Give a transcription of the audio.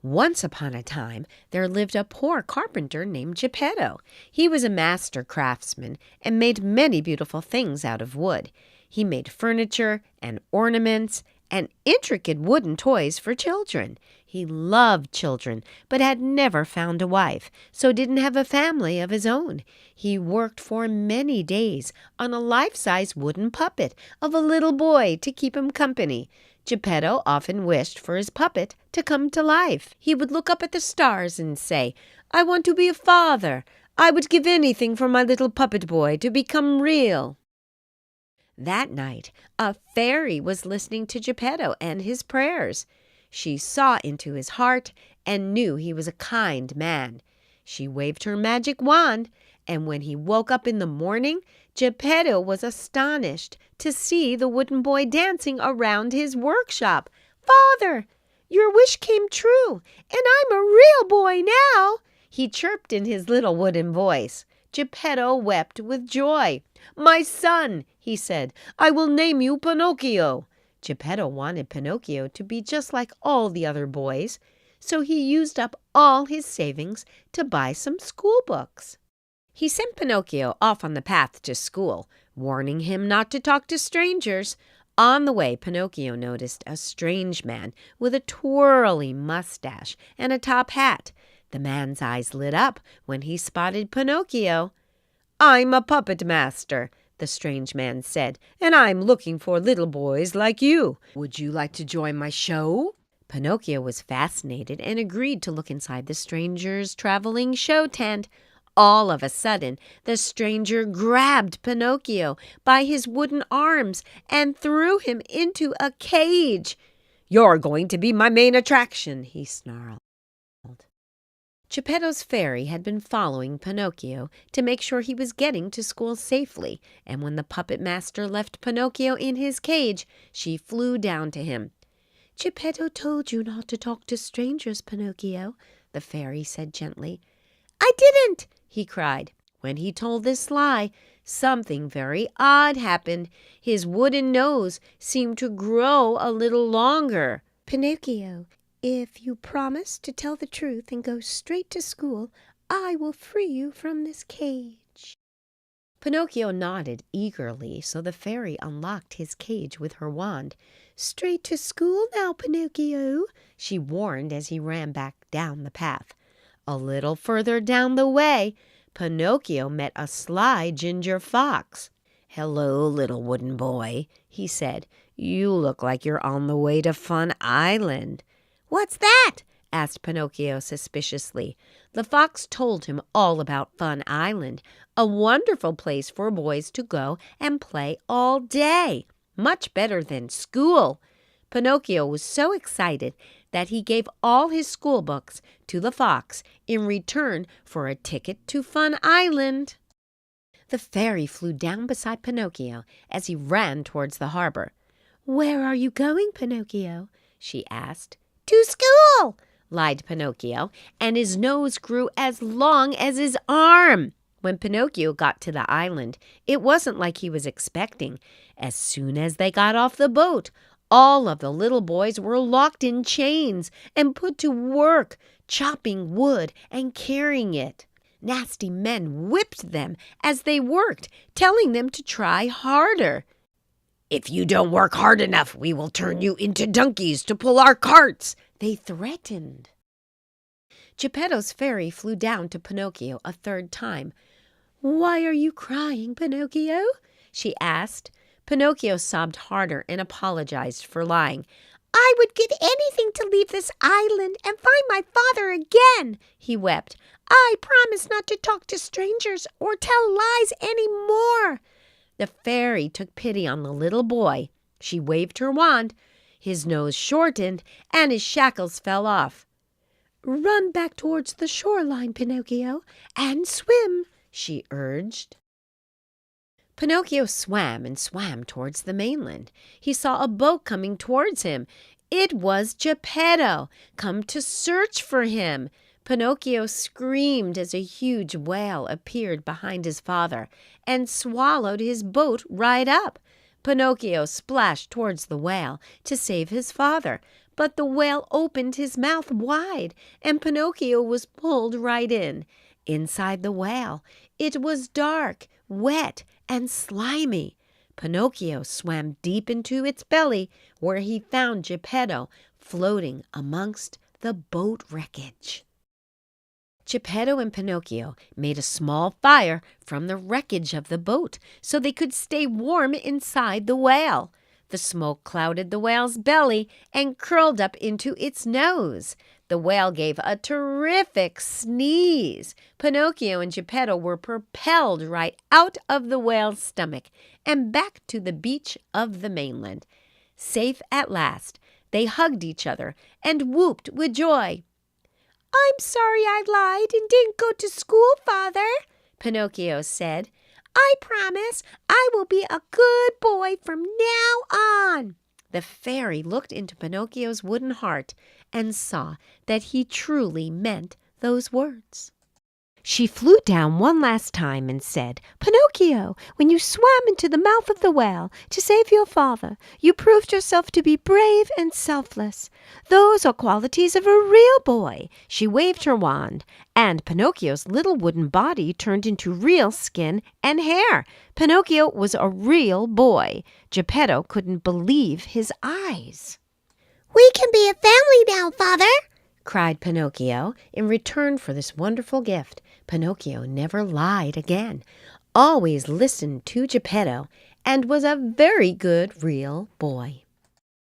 Once upon a time, there lived a poor carpenter named Geppetto. He was a master craftsman and made many beautiful things out of wood. He made furniture and ornaments and intricate wooden toys for children. He loved children, but had never found a wife, so didn't have a family of his own. He worked for many days on a life-size wooden puppet of a little boy to keep him company. Geppetto often wished for his puppet to come to life. He would look up at the stars and say, "I want to be a father. I would give anything for my little puppet boy to become real." That night, a fairy was listening to Geppetto and his prayers. She saw into his heart and knew he was a kind man. She waved her magic wand, and when he woke up in the morning, Geppetto was astonished to see the wooden boy dancing around his workshop. "Father, your wish came true, and I'm a real boy now," he chirped in his little wooden voice. Geppetto wept with joy. "My son," he said, "I will name you Pinocchio." Geppetto wanted Pinocchio to be just like all the other boys, so he used up all his savings to buy some school books. He sent Pinocchio off on the path to school, warning him not to talk to strangers. On the way, Pinocchio noticed a strange man with a twirly mustache and a top hat. The man's eyes lit up when he spotted Pinocchio. "I'm a puppet master," the strange man said, "and I'm looking for little boys like you. Would you like to join my show?" Pinocchio was fascinated and agreed to look inside the stranger's traveling show tent. All of a sudden, the stranger grabbed Pinocchio by his wooden arms and threw him into a cage. "You're going to be my main attraction," he snarled. Geppetto's fairy had been following Pinocchio to make sure he was getting to school safely, and when the puppet master left Pinocchio in his cage, she flew down to him. "Geppetto told you not to talk to strangers, Pinocchio," the fairy said gently. "I didn't!" he cried. When he told this lie, something very odd happened. His wooden nose seemed to grow a little longer. "Pinocchio, if you promise to tell the truth and go straight to school, I will free you from this cage." Pinocchio nodded eagerly, so the fairy unlocked his cage with her wand. "Straight to school now, Pinocchio," she warned as he ran back down the path. A little further down the way, Pinocchio met a sly ginger fox. "Hello, little wooden boy," he said. "You look like you're on the way to Fun Island." "What's that?" asked Pinocchio suspiciously. The fox told him all about Fun Island, a wonderful place for boys to go and play all day, much better than school. Pinocchio was so excited that he gave all his school books to the fox in return for a ticket to Fun Island. The fairy flew down beside Pinocchio as he ran towards the harbor. "Where are you going, Pinocchio?" she asked. "To school," lied Pinocchio, and his nose grew as long as his arm. When Pinocchio got to the island, it wasn't like he was expecting. As soon as they got off the boat, all of the little boys were locked in chains and put to work, chopping wood and carrying it. Nasty men whipped them as they worked, telling them to try harder. "If you don't work hard enough, we will turn you into donkeys to pull our carts," they threatened. Geppetto's fairy flew down to Pinocchio a third time. "Why are you crying, Pinocchio?" she asked. Pinocchio sobbed harder and apologized for lying. "I would give anything to leave this island and find my father again," he wept. "I promise not to talk to strangers or tell lies any more." The fairy took pity on the little boy. She waved her wand. His nose shortened and his shackles fell off. "Run back towards the shoreline, Pinocchio, and swim," she urged. Pinocchio swam and swam towards the mainland. He saw a boat coming towards him. It was Geppetto, come to search for him. Pinocchio screamed as a huge whale appeared behind his father and swallowed his boat right up. Pinocchio splashed towards the whale to save his father, but the whale opened his mouth wide, and Pinocchio was pulled right in. Inside the whale, it was dark, wet, and slimy. Pinocchio swam deep into its belly, where he found Geppetto floating amongst the boat wreckage. Geppetto and Pinocchio made a small fire from the wreckage of the boat so they could stay warm inside the whale. The smoke clouded the whale's belly and curled up into its nose. The whale gave a terrific sneeze. Pinocchio and Geppetto were propelled right out of the whale's stomach and back to the beach of the mainland. Safe at last, they hugged each other and whooped with joy. "I'm sorry I lied and didn't go to school, Father," Pinocchio said. "I promise I will be a good boy from now on." The fairy looked into Pinocchio's wooden heart and saw that he truly meant those words. She flew down one last time and said, "Pinocchio, when you swam into the mouth of the whale to save your father, you proved yourself to be brave and selfless. Those are qualities of a real boy." She waved her wand, and Pinocchio's little wooden body turned into real skin and hair. Pinocchio was a real boy. Geppetto couldn't believe his eyes. "We can be a family now, Father," cried Pinocchio in return for this wonderful gift. Pinocchio never lied again, always listened to Geppetto, and was a very good real boy.